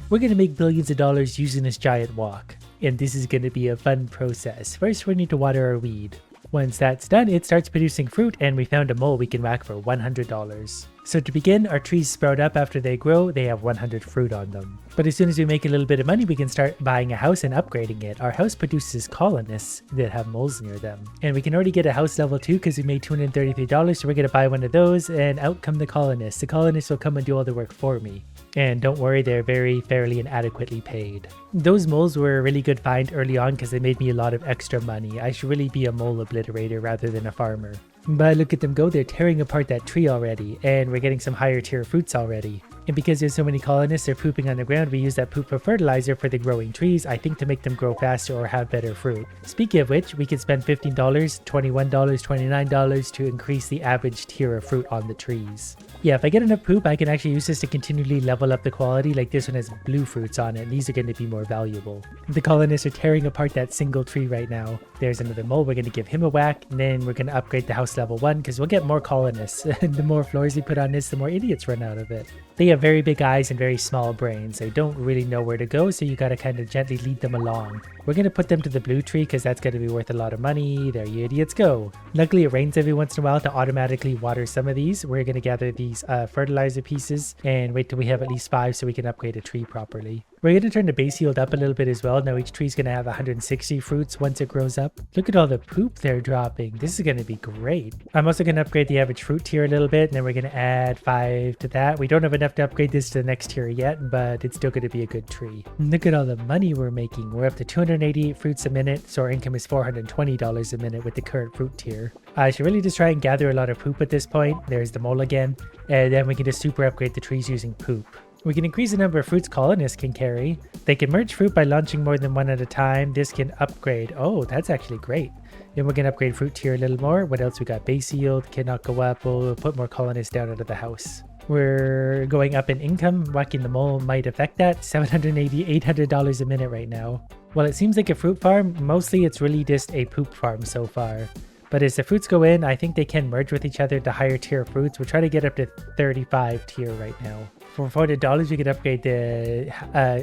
We're going to make billions of dollars using this giant walk. And this is going to be a fun process. First, we need to water our weed. Once that's done, it starts producing fruit, and we found a mole we can whack for $100. So to begin, our trees sprout up after they grow, they have 100 fruit on them. But as soon as we make a little bit of money, we can start buying a house and upgrading it. Our house produces colonists that have moles near them. And we can already get a house level 2 because we made $233, so we're going to buy one of those, and out come the colonists. The colonists will come and do all the work for me. And don't worry, they're very fairly and adequately paid. Those moles were a really good find early on because they made me a lot of extra money. I should really be a mole obliterator rather than a farmer. But look at them go, they're tearing apart that tree already, and we're getting some higher tier fruits already. And because there's so many colonists, they're pooping on the ground, we use that poop for fertilizer for the growing trees, I think to make them grow faster or have better fruit. Speaking of which, we can spend $15, $21, $29 to increase the average tier of fruit on the trees. Yeah, if I get enough poop, I can actually use this to continually level up the quality, like this one has blue fruits on it, and these are going to be more valuable. The colonists are tearing apart that single tree right now. There's another mole, we're going to give him a whack, and then we're going to upgrade the house level 1, because we'll get more colonists, and the more floors we put on this, the more idiots run out of it. They have very big eyes and very small brains. They don't really know where to go, so you gotta kind of gently lead them along. We're gonna put them to the blue tree because that's gonna be worth a lot of money. There you idiots go. Luckily it rains every once in a while to automatically water some of these. We're gonna gather these fertilizer pieces and wait till we have at least 5 so we can upgrade a tree properly. We're going to turn the base yield up a little bit as well. Now each tree is going to have 160 fruits once it grows up. Look at all the poop they're dropping. This is going to be great. I'm also going to upgrade the average fruit tier a little bit, and then we're going to add 5 to that. We don't have enough to upgrade this to the next tier yet, but it's still going to be a good tree. Look at all the money we're making. We're up to 288 fruits a minute, so our income is $420 a minute with the current fruit tier. I should really just try and gather a lot of poop at this point. There's the mole again, and then we can just super upgrade the trees using poop. We can increase the number of fruits colonists can carry. They can merge fruit by launching more than one at a time. This can upgrade. Oh, that's actually great. Then we're going to upgrade fruit tier a little more. What else we got? Base yield cannot go up. We'll put more colonists down out of the house. We're going up in income. Whacking the mole might affect that. $780, $800 a minute right now. Well, it seems like a fruit farm. Mostly it's really just a poop farm so far. But as the fruits go in, I think they can merge with each other to higher tier fruits. We're trying to get up to 35 tier right now. For $400, we could upgrade the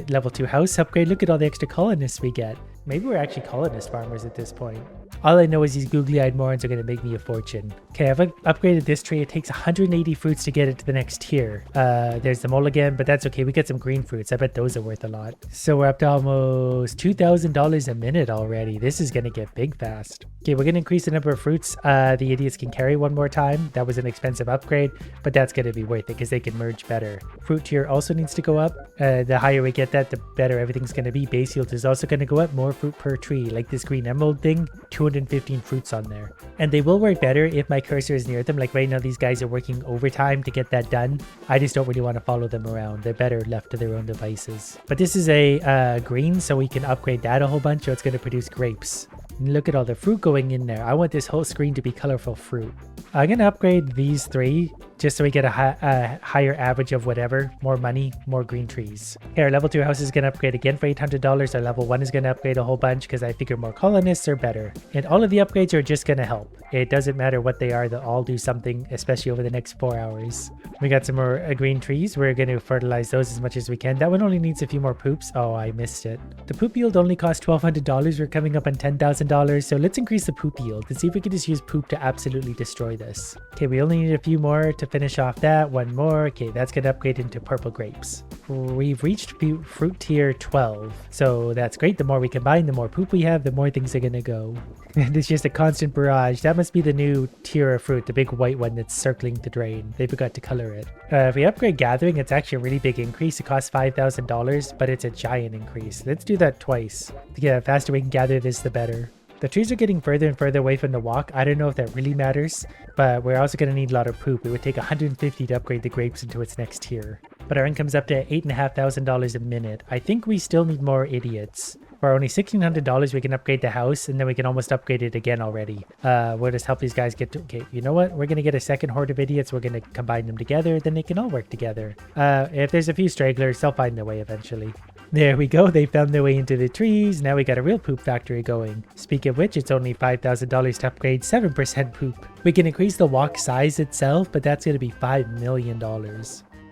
level 2 house upgrade. Look at all the extra colonists we get. Maybe we're actually colonist farmers at this point. All I know is these googly-eyed morons are going to make me a fortune. Okay, I've upgraded this tree. It takes 180 fruits to get it to the next tier. There's the mole again, but that's okay. We get some green fruits. I bet those are worth a lot. So we're up to almost $2,000 a minute already. This is going to get big fast. Okay, we're going to increase the number of fruits the idiots can carry one more time. That was an expensive upgrade, but that's going to be worth it because they can merge better. Fruit tier also needs to go up. The higher we get that, the better everything's going to be. Base yield is also going to go up. More fruit per tree, like this green emerald thing, 215 fruits on there. And they will work better if my cursor is near them. Like right now, these guys are working overtime to get that done. I just don't really want to follow them around. They're better left to their own devices. But this is a green, so we can upgrade that a whole bunch, so it's going to produce grapes. Look at all the fruit going in there. I want this whole screen to be colorful fruit. I'm going to upgrade these 3 just so we get a higher average of whatever. More money, more green trees. Okay, our level 2 house is going to upgrade again for $800. Our level 1 is going to upgrade a whole bunch because I figure more colonists are better. And all of the upgrades are just going to help. It doesn't matter what they are. They'll all do something, especially over the next 4 hours. We got some more green trees. We're going to fertilize those as much as we can. That one only needs a few more poops. Oh, I missed it. The poop yield only costs $1,200. We're coming up on $10,000. So let's increase the poop yield and see if we can just use poop to absolutely destroy this. Okay, we only need a few more to finish off that. One more. Okay, that's going to upgrade into purple grapes. We've reached fruit tier 12. So that's great. The more we combine, the more poop we have, the more things are going to go. And it's just a constant barrage. That must be the new tier of fruit, the big white one that's circling the drain. They forgot to color it. If we upgrade gathering, it's actually a really big increase. It costs $5,000, but it's a giant increase. Let's do that twice. The faster we can gather this, the better. The trees are getting further and further away from the walk. I don't know if that really matters, but we're also going to need a lot of poop. It would take 150 to upgrade the grapes into its next tier. But our income's up to $8,500 a minute. I think we still need more idiots. For only $1,600, we can upgrade the house, and then we can almost upgrade it again already. We'll just help these guys get to... Okay, you know what? We're going to get a second horde of idiots. We're going to combine them together. Then they can all work together. If there's a few stragglers, they'll find their way eventually. There we go. They found their way into the trees. Now we got a real poop factory going. Speaking of which, it's only $5,000 to upgrade 7% poop. We can increase the walk size itself, but that's going to be $5 million.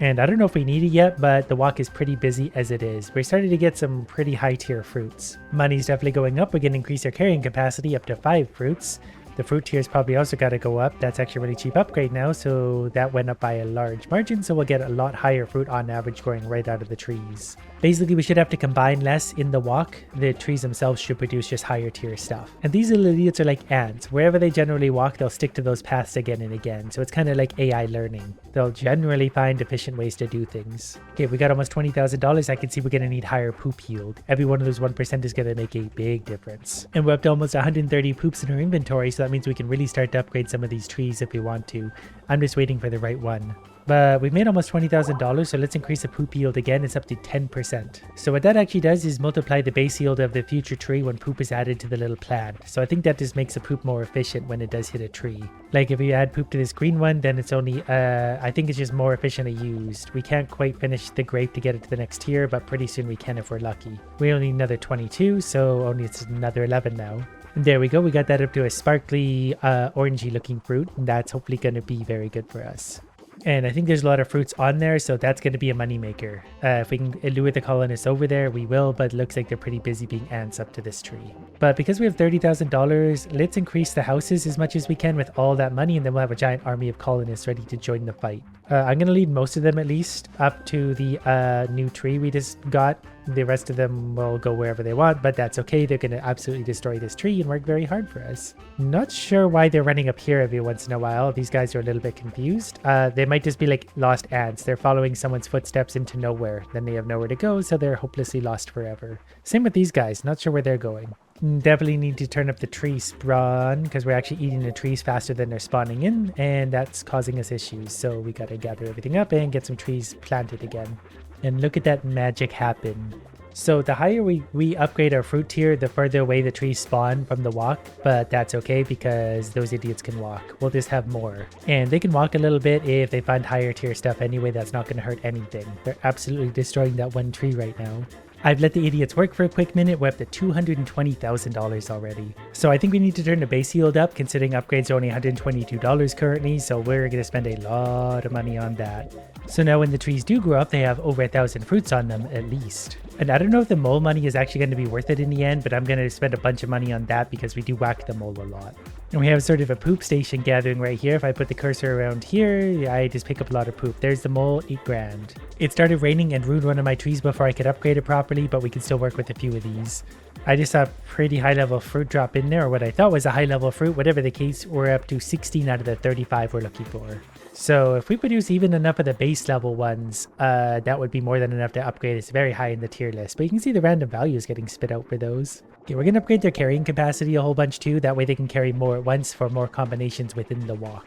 And I don't know if we need it yet, but the walk is pretty busy as it is. We're starting to get some pretty high tier fruits. Money's definitely going up. We're going to increase our carrying capacity up to 5 fruits. The fruit tier's probably also got to go up. That's actually a really cheap upgrade now, so that went up by a large margin, so we'll get a lot higher fruit on average growing right out of the trees. Basically, we should have to combine less in the walk. The trees themselves should produce just higher tier stuff. And these little idiots are like ants. Wherever they generally walk, they'll stick to those paths again and again, so it's kind of like AI learning. They'll generally find efficient ways to do things. Okay, we got almost $20,000. I can see we're going to need higher poop yield. Every one of those 1% is going to make a big difference. And we're up to almost 130 poops in our inventory, so that means we can really start to upgrade some of these trees if we want to. I'm just waiting for the right one. But we've made almost $20,000, so let's increase the poop yield again. It's up to 10%. So what that actually does is multiply the base yield of the future tree when poop is added to the little plant. So I think that just makes the poop more efficient when it does hit a tree. Like if you add poop to this green one, then it's only, I think it's just more efficiently used. We can't quite finish the grape to get it to the next tier, but pretty soon we can if we're lucky. We only need another 22, so only it's another 11 now. And there we go. We got that up to a sparkly, orangey looking fruit. And that's hopefully going to be very good for us. And I think there's a lot of fruits on there, so that's going to be a moneymaker. If we can lure the colonists over there, we will, but it looks like they're pretty busy being ants up to this tree. But because we have $30,000, let's increase the houses as much as we can with all that money, and then we'll have a giant army of colonists ready to join the fight. I'm going to lead most of them at least up to the new tree we just got. The rest of them will go wherever they want, but that's okay. They're going to absolutely destroy this tree and work very hard for us. Not sure why they're running up here every once in a while. These guys are a little bit confused. They might just be like lost ants. They're following someone's footsteps into nowhere. Then they have nowhere to go, so they're hopelessly lost forever. Same with these guys. Not sure where they're going. Definitely need to turn up the tree spawn because we're actually eating the trees faster than they're spawning in, and that's causing us issues. So we got to gather everything up and get some trees planted again. And look at that magic happen. So the higher we upgrade our fruit tier, the further away the trees spawn from the walk, but that's okay because those idiots can walk. We'll just have more. And they can walk a little bit if they find higher tier stuff anyway. That's not going to hurt anything. They're absolutely destroying that one tree right now. I've let the idiots work for a quick minute. We're up to $220,000 already. So I think we need to turn the base yield up considering upgrades are only $122 currently. So we're going to spend a lot of money on that. So now when the trees do grow up, they have over 1,000 fruits on them at least. And I don't know if the mole money is actually going to be worth it in the end, but I'm going to spend a bunch of money on that because we do whack the mole a lot. And we have sort of a poop station gathering right here. If I put the cursor around here, I just pick up a lot of poop. There's the mole, 8 grand. It started raining and ruined one of my trees before I could upgrade it properly, but we can still work with a few of these. I just saw a pretty high level fruit drop in there, or what I thought was a high level fruit. Whatever the case, we're up to 16 out of the 35 we're looking for. So if we produce even enough of the base level ones, that would be more than enough to upgrade. It's very high in the tier list, but you can see the random values getting spit out for those. Okay, we're going to upgrade their carrying capacity a whole bunch too. That way they can carry more at once for more combinations within the walk.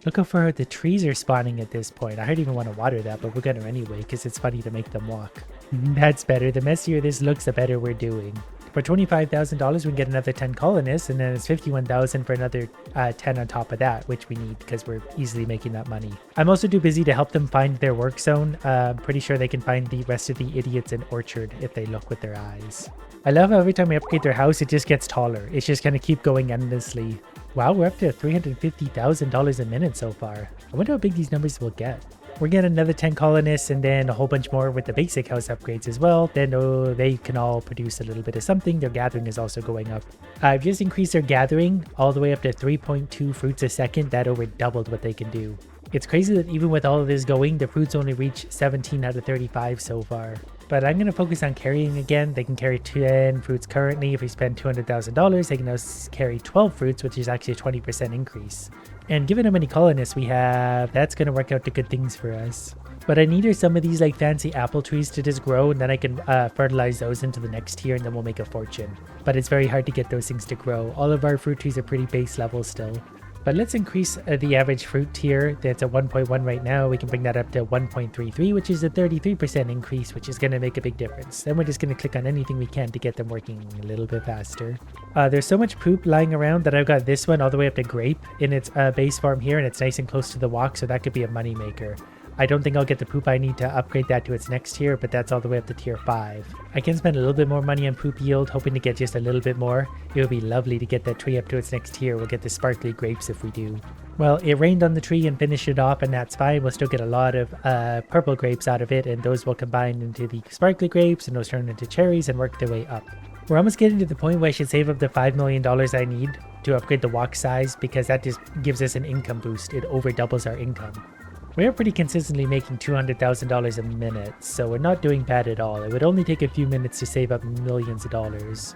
Look how far the trees are spawning at this point. I hardly even want to water that, but we're going to anyway because it's funny to make them walk. That's better. The messier this looks, the better we're doing. For $25,000, we can get another 10 colonists, and then it's $51,000 for another 10 on top of that, which we need because we're easily making that money. I'm also too busy to help them find their work zone. I'm pretty sure they can find the rest of the idiots in Orchard if they look with their eyes. I love how every time we upgrade their house, it just gets taller. It's just going to keep going endlessly. Wow, we're up to $350,000 a minute so far. I wonder how big these numbers will get. We're getting another 10 colonists and then a whole bunch more with the basic house upgrades as well. Then they can all produce a little bit of something. Their gathering is also going up. I've just increased their gathering all the way up to 3.2 fruits a second. That over doubled what they can do. It's crazy that even with all of this going, the fruits only reach 17 out of 35 so far. But I'm going to focus on carrying again. They can carry 10 fruits currently. If we spend $200,000, they can now carry 12 fruits, which is actually a 20% increase. And given how many colonists we have, that's going to work out to good things for us. But I needed some of these like fancy apple trees to just grow, and then I can fertilize those into the next tier, and then we'll make a fortune. But it's very hard to get those things to grow. All of our fruit trees are pretty base level still. But let's increase the average fruit tier. That's at 1.1 right now. We can bring that up to 1.33, which is a 33% increase, which is going to make a big difference. Then we're just going to click on anything we can to get them working a little bit faster. There's so much poop lying around that I've got this one all the way up to grape in its base form here, and it's nice and close to the walk, so that could be a money maker. I don't think I'll get the poop I need to upgrade that to its next tier, but that's all the way up to tier 5. I can spend a little bit more money on poop yield, hoping to get just a little bit more. It would be lovely to get that tree up to its next tier. We'll get the sparkly grapes if we do. Well, it rained on the tree and finished it off, and that's fine. We'll still get a lot of purple grapes out of it, and those will combine into the sparkly grapes, and those turn into cherries and work their way up. We're almost getting to the point where I should save up the $5 million I need to upgrade the walk size, because that just gives us an income boost. It over doubles our income. We are pretty consistently making $200,000 a minute, so we're not doing bad at all. It would only take a few minutes to save up millions of dollars.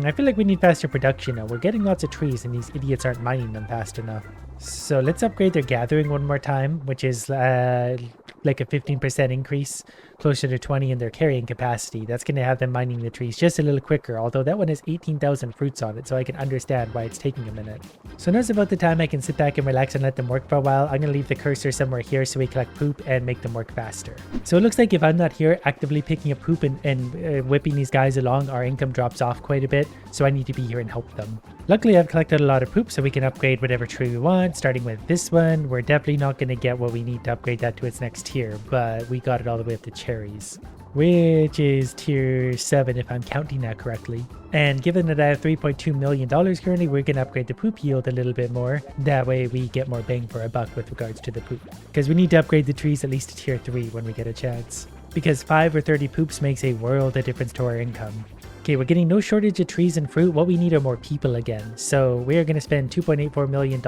I feel like we need faster production now. We're getting lots of trees and these idiots aren't mining them fast enough. So let's upgrade their gathering one more time, which is like a 15% increase, closer to 20 in their carrying capacity. That's going to have them mining the trees just a little quicker, although that one has 18,000 fruits on it, so I can understand why it's taking a minute. So now's about the time I can sit back and relax and let them work for a while. I'm going to leave the cursor somewhere here so we collect poop and make them work faster. So it looks like if I'm not here actively picking up poop and whipping these guys along, our income drops off quite a bit, so I need to be here and help them. Luckily, I've collected a lot of poop, so we can upgrade whatever tree we want, starting with this one. We're definitely not going to get what we need to upgrade that to its next tier, but we got it all the way up to cherries, which is tier 7 if I'm counting that correctly. And given that I have $3.2 million currently, we're going to upgrade the poop yield a little bit more. That way we get more bang for our buck with regards to the poop. Because we need to upgrade the trees at least to tier 3 when we get a chance. Because 5 or 30 poops makes a world of difference to our income. Okay, we're getting no shortage of trees and fruit. What we need are more people again. So we are going to spend $2.84 million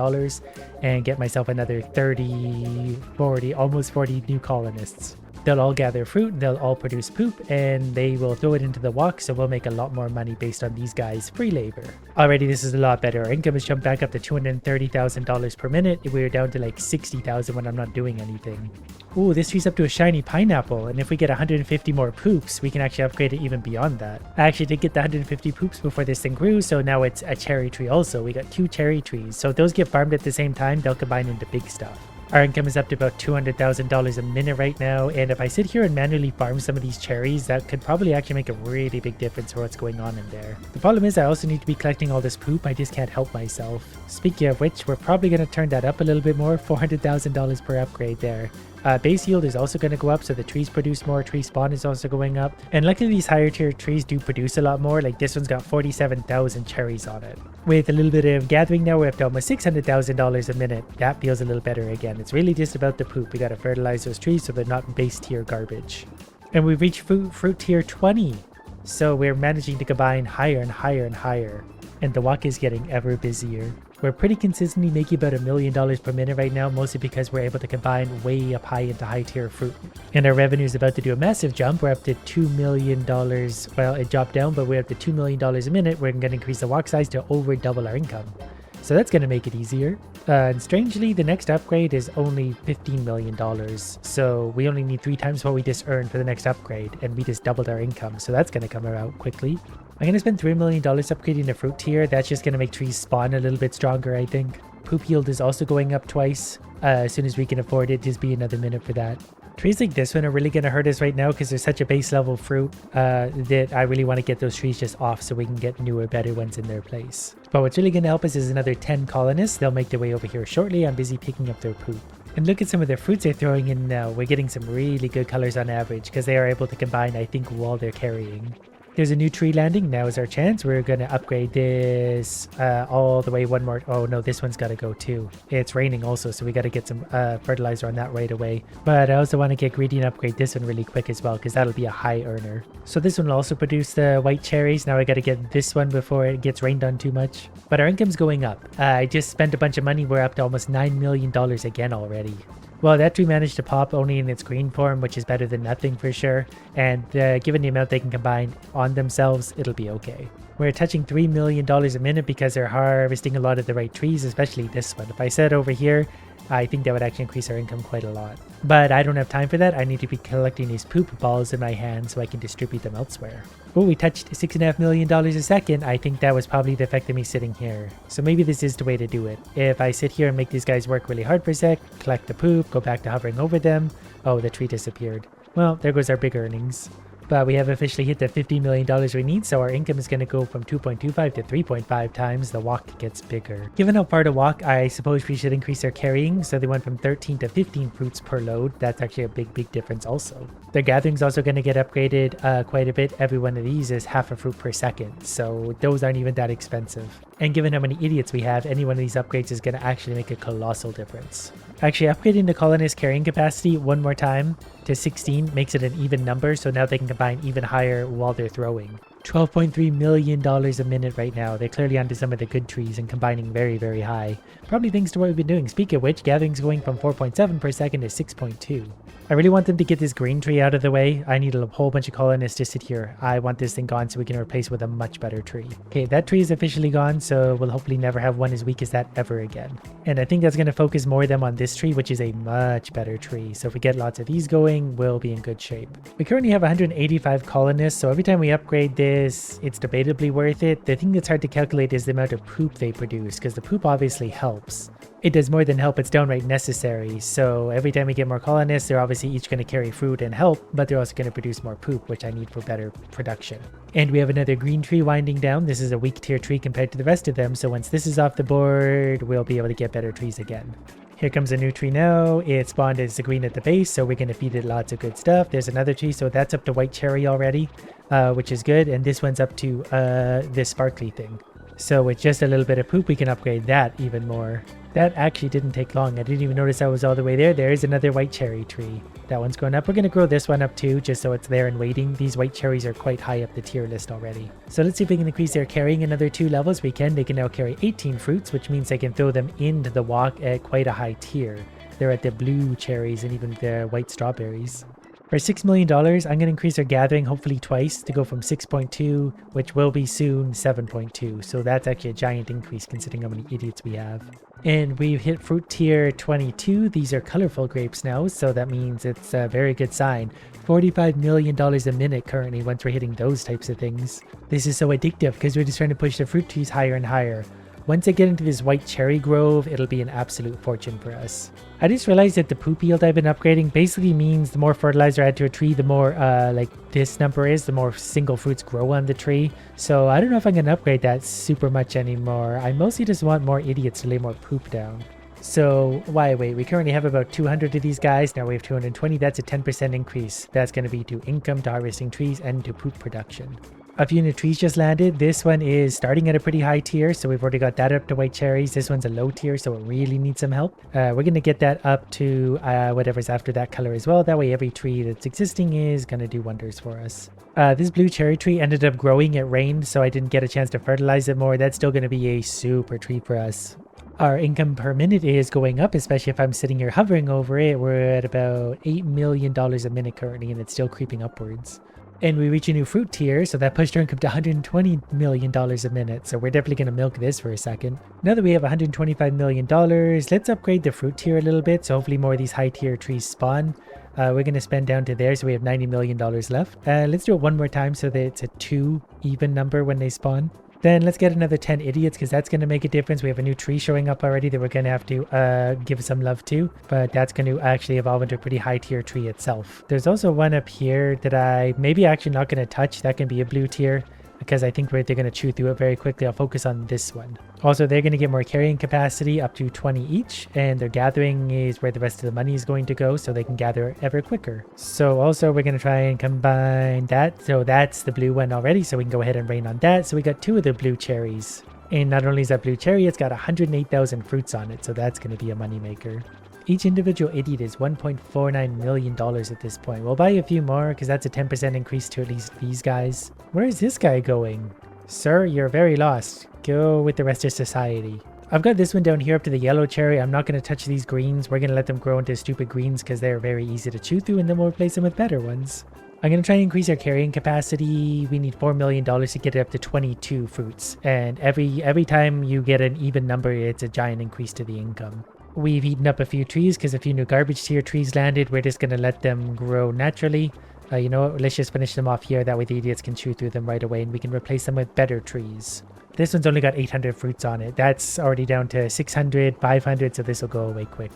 and get myself another 30, 40, almost 40 new colonists. They'll all gather fruit, they'll all produce poop, and they will throw it into the walk, so we'll make a lot more money based on these guys' free labor. Already, this is a lot better. Our income has jumped back up to $230,000 per minute. We're down to like $60,000 when I'm not doing anything. Ooh, this tree's up to a shiny pineapple, and if we get 150 more poops, we can actually upgrade it even beyond that. I actually did get the 150 poops before this thing grew, so now it's a cherry tree also. We got 2 cherry trees, so if those get farmed at the same time, they'll combine into big stuff. Our income is up to about $200,000 a minute right now, and if I sit here and manually farm some of these cherries, that could probably actually make a really big difference for what's going on in there. The problem is I also need to be collecting all this poop. I just can't help myself. Speaking of which, we're probably going to turn that up a little bit more, $400,000 per upgrade there. Base yield is also going to go up, so the trees produce more. Tree spawn is also going up. And luckily these higher tier trees do produce a lot more. Like this one's got 47,000 cherries on it. With a little bit of gathering now, we're up to almost $600,000 a minute. That feels a little better again. It's really just about the poop. We got to fertilize those trees so they're not base tier garbage. And we've reached fruit tier 20. So we're managing to combine higher and higher and higher. And the walk is getting ever busier. We're pretty consistently making about $1 million per minute right now, mostly because we're able to combine way up high into high tier fruit. And our revenue is about to do a massive jump. We're up to $2 million. Well, it dropped down, but we're up to $2 million a minute. We're going to increase the walk size to over double our income. So that's going to make it easier. And strangely, the next upgrade is only $15 million. So we only need 3 times what we just earned for the next upgrade, and we just doubled our income. So that's going to come around quickly. I'm going to spend $3 million upgrading the fruit tier. That's just going to make trees spawn a little bit stronger, I think. Poop yield is also going up twice. As soon as we can afford it, just be another minute for that. Trees like this one are really going to hurt us right now because they're such a base level fruit that I really want to get those trees just off so we can get newer, better ones in their place. But what's really going to help us is another 10 colonists. They'll make their way over here shortly. I'm busy picking up their poop. And look at some of the fruits they're throwing in now. We're getting some really good colors on average because they are able to combine, I think, while they're carrying. There's a new tree landing. Now is our chance. We're going to upgrade this all the way one more. Oh no, this one's got to go too. It's raining also, so we got to get some fertilizer on that right away. But I also want to get greedy and upgrade this one really quick as well, because that'll be a high earner. So this one will also produce the white cherries. Now I got to get this one before it gets rained on too much. But our income's going up. I just spent a bunch of money. We're up to almost $9 million again already. Well, that tree managed to pop only in its green form, which is better than nothing for sure. And given the amount they can combine on themselves, it'll be okay. We're touching $3 million a minute because they're harvesting a lot of the right trees, especially this one. If I set over here, I think that would actually increase our income quite a lot. But I don't have time for that. I need to be collecting these poop balls in my hand so I can distribute them elsewhere. Oh, we touched $6.5 million a second. I think that was probably the effect of me sitting here. So maybe this is the way to do it. If I sit here and make these guys work really hard for a sec, collect the poop, go back to hovering over them. Oh, the tree disappeared. Well, there goes our big earnings. But we have officially hit the $50 million we need, so our income is going to go from 2.25 to 3.5 times. The walk gets bigger. Given how far to walk, I suppose we should increase our carrying, so they went from 13 to 15 fruits per load. That's actually a big difference also. Their gathering's also going to get upgraded quite a bit. Every one of these is half a fruit per second, so those aren't even that expensive. And given how many idiots we have, any one of these upgrades is going to actually make a colossal difference. Actually, upgrading the Colonist carrying capacity one more time to 16 makes it an even number, so now they can combine even higher while they're throwing. $12.3 million a minute right now. They're clearly onto some of the good trees and combining very high. Probably thanks to what we've been doing. Speaking of which, gathering's going from 4.7 per second to 6.2. I really want them to get this green tree out of the way. I need a whole bunch of colonists to sit here. I want this thing gone so we can replace with a much better tree. Okay, that tree is officially gone, so we'll hopefully never have one as weak as that ever again. And I think that's going to focus more of them on this tree, which is a much better tree. So if we get lots of these going, we'll be in good shape. We currently have 185 colonists, so every time we upgrade this, it's debatably worth it. The thing that's hard to calculate is the amount of poop they produce, because the poop obviously helps. It does more than help, it's downright necessary. So every time we get more colonists, they're obviously each going to carry fruit and help, but they're also going to produce more poop, which I need for better production. And we have another green tree winding down. This is a weak tier tree compared to the rest of them, so once this is off the board, we'll be able to get better trees again. Here comes a new tree now. It spawned as the green at the base, so we're going to feed it lots of good stuff. There's another tree, so that's up to white cherry already, which is good. And this one's up to this sparkly thing. So with just a little bit of poop, we can upgrade that even more. That actually didn't take long. I didn't even notice I was all the way there. There is another white cherry tree. That one's going up. We're going to grow this one up too, just so it's there and waiting. These white cherries are quite high up the tier list already. So let's see if we can increase their carrying another 2 levels. We can. They can now carry 18 fruits, which means they can throw them into the walk at quite a high tier. They're at the blue cherries and even the white strawberries. For $6 million, I'm going to increase our gathering hopefully twice to go from 6.2, which will be soon 7.2. So that's actually a giant increase considering how many idiots we have. And we've hit fruit tier 22. These are colorful grapes now, so that means it's a very good sign. $45 million a minute currently once we're hitting those types of things. This is so addictive because we're just trying to push the fruit trees higher and higher. Once I get into this white cherry grove, it'll be an absolute fortune for us. I just realized that the poop yield I've been upgrading basically means the more fertilizer I add to a tree, the more like this number is, the more single fruits grow on the tree. So I don't know if I'm going to upgrade that super much anymore. I mostly just want more idiots to lay more poop down. So why wait? We currently have about 200 of these guys. Now we have 220. That's a 10% increase. That's going to be to income, to harvesting trees, and to poop production. A few new trees just landed. This one is starting at a pretty high tier, so we've already got that up to white cherries. This one's a low tier, so it really needs some help. We're going to get that up to whatever's after that color as well. That way every tree that's existing is going to do wonders for us. This blue cherry tree ended up growing. It rained, so I didn't get a chance to fertilize it more. That's still going to be a super tree for us. Our income per minute is going up, especially if I'm sitting here hovering over it. We're at about $8 million a minute currently, and it's still creeping upwards. And we reach a new fruit tier, so that pushed our income to $120 million a minute. So we're definitely going to milk this for a second. Now that we have $125 million, let's upgrade the fruit tier a little bit. So hopefully more of these high tier trees spawn. We're going to spend down to there, so we have $90 million left. Let's do it one more time so that it's a 2 even number when they spawn. Then let's get another 10 idiots because that's going to make a difference. We have a new tree showing up already that we're going to have to give some love to. But that's going to actually evolve into a pretty high tier tree itself. There's also one up here that I maybe actually not going to touch. That can be a blue tier because I think they're going to chew through it very quickly. I'll focus on this one. Also, they're going to get more carrying capacity up to 20 each. And their gathering is where the rest of the money is going to go so they can gather ever quicker. So also we're going to try and combine that. So that's the blue one already. So we can go ahead and rain on that. So we got 2 of the blue cherries. And not only is that blue cherry, it's got 108,000 fruits on it. So that's going to be a moneymaker. Each individual idiot is $1.49 million at this point. We'll buy a few more because that's a 10% increase to at least these guys. Where is this guy going? Sir, you're very lost. Go with the rest of society. I've got this one down here up to the yellow cherry. I'm not going to touch these greens. We're going to let them grow into stupid greens because they're very easy to chew through, and then we'll replace them with better ones. I'm going to try and increase our carrying capacity. We need $4 million to get it up to 22 fruits. And every time you get an even number, it's a giant increase to the income. We've eaten up a few trees because a few new garbage tier trees landed. We're just going to let them grow naturally. You know what? Let's just finish them off here. That way the idiots can chew through them right away and we can replace them with better trees. This one's only got 800 fruits on it. That's already down to 600, 500, so this will go away quick.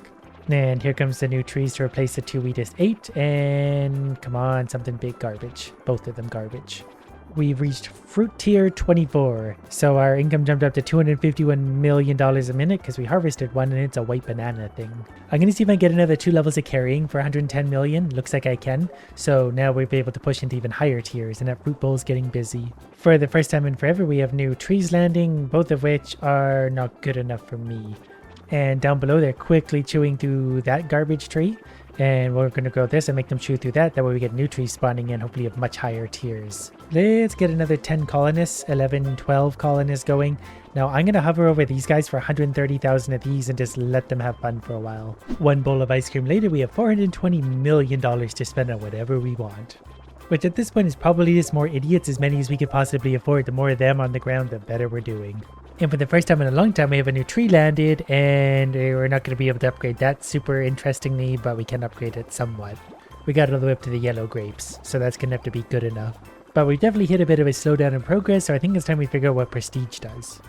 And here comes the new trees to replace the two we just ate. And come on, something big. Garbage. Both of them garbage. We've reached fruit tier 24. So our income jumped up to $251 million a minute because we harvested one and it's a white banana thing. I'm going to see if I get another 2 levels of carrying for 110 million. Looks like I can. So now we'll be able to push into even higher tiers and that fruit bowl is getting busy. For the first time in forever, we have new trees landing, both of which are not good enough for me. And down below, they're quickly chewing through that garbage tree. And we're going to grow this and make them chew through that. That way we get new trees spawning in, hopefully of much higher tiers. Let's get another 10 colonists, 11, 12 colonists going. Now I'm going to hover over these guys for 130,000 of these and just let them have fun for a while. One bowl of ice cream later, we have $420 million to spend on whatever we want. Which at this point is probably just more idiots, as many as we could possibly afford. The more of them on the ground, the better we're doing. And for the first time in a long time, we have a new tree landed, and we're not going to be able to upgrade that super interestingly, but we can upgrade it somewhat. We got all the way up to the yellow grapes, so that's going to have to be good enough. But we've definitely hit a bit of a slowdown in progress, so I think it's time we figure out what prestige does.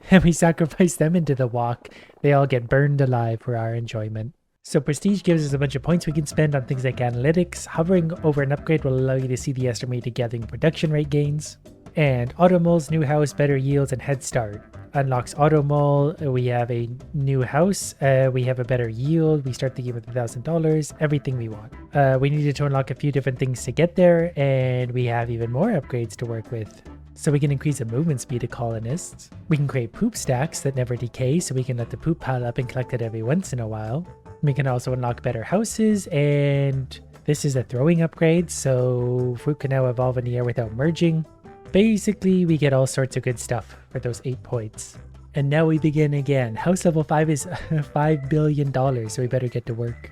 And we sacrifice them into the walk. They all get burned alive for our enjoyment. So prestige gives us a bunch of points we can spend on things like analytics. Hovering over an upgrade will allow you to see the estimated gathering production rate gains. And auto moles, new house, better yields, and head start. Unlocks auto mole, we have a new house, we have a better yield, we start the game with $1,000, everything we want. We needed to unlock a few different things to get there, and we have even more upgrades to work with. So we can increase the movement speed of colonists. We can create poop stacks that never decay, so we can let the poop pile up and collect it every once in a while. We can also unlock better houses, and this is a throwing upgrade, so fruit can now evolve in the air without merging. Basically, we get all sorts of good stuff for those 8 points. And now we begin again. House level 5 is $5 billion, so we better get to work.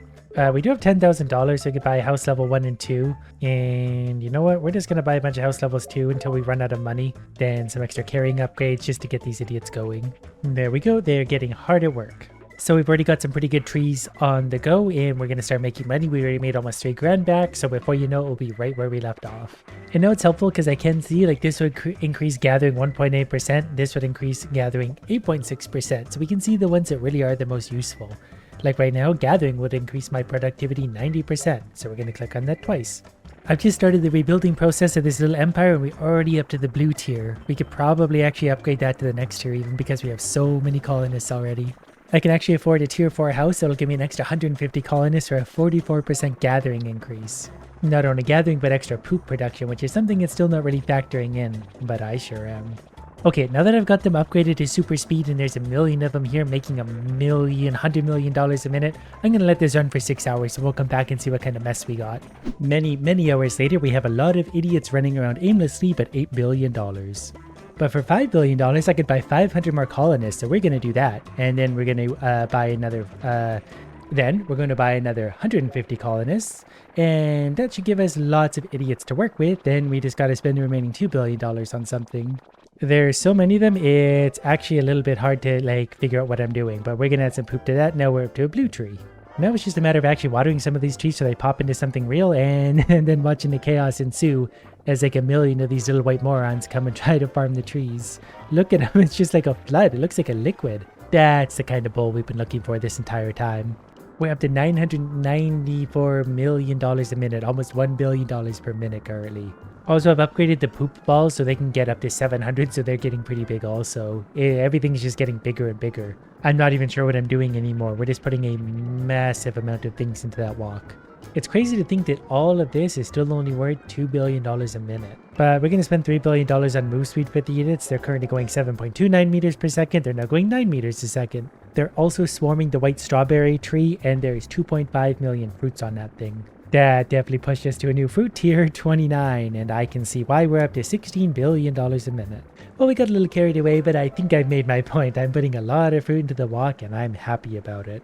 We do have $10,000, so we could buy house level 1 and 2. And you know what? We're just going to buy a bunch of house levels 2 until we run out of money. Then some extra carrying upgrades just to get these idiots going. And there we go. They're getting hard at work. So we've already got some pretty good trees on the go, and we're going to start making money. We already made almost 3 grand back, so before you know it, we'll be right where we left off. And now it's helpful because I can see like this would increase gathering 1.8%, this would increase gathering 8.6%, so we can see the ones that really are the most useful. Like right now, gathering would increase my productivity 90%, so we're going to click on that twice. I've just started the rebuilding process of this little empire, and we're already up to the blue tier. We could probably actually upgrade that to the next tier even because we have so many colonists already. I can actually afford a tier 4 house that'll give me an extra 150 colonists for a 44% gathering increase. Not only gathering, but extra poop production, which is something that's still not really factoring in, but I sure am. Okay, now that I've got them upgraded to super speed and there's a million of them here making $100 million a minute, I'm going to let this run for 6 hours, so we'll come back and see what kind of mess we got. Many hours later, we have a lot of idiots running around aimlessly, but $8 billion. But for $5 billion, I could buy 500 more colonists, so we're going to do that. And then we're going to buy another, 150 colonists. And that should give us lots of idiots to work with. Then we just got to spend the remaining $2 billion on something. There's so many of them, it's actually a little bit hard to figure out what I'm doing. But we're going to add some poop to that. Now we're up to a blue tree. Now it's just a matter of actually watering some of these trees so they pop into something real, and then watching the chaos ensue as like a million of these little white morons come and try to farm the trees. Look at them, it's just like a flood. It looks like a liquid. That's the kind of bowl we've been looking for this entire time. We're up to $994 million a minute, almost $1 billion per minute currently. Also, I've upgraded the poop balls so they can get up to 700, so they're getting pretty big also. Everything's just getting bigger and bigger. I'm not even sure what I'm doing anymore. We're just putting a massive amount of things into that walk. It's crazy to think that all of this is still only worth $2 billion a minute. But we're going to spend $3 billion on move speed for the units. They're currently going 7.29 meters per second. They're now going 9 meters a second. They're also swarming the white strawberry tree, and there's 2.5 million fruits on that thing. That definitely pushed us to a new fruit tier 29, and I can see why we're up to $16 billion a minute. Well, we got a little carried away, but I think I've made my point. I'm putting a lot of fruit into the walk, and I'm happy about it.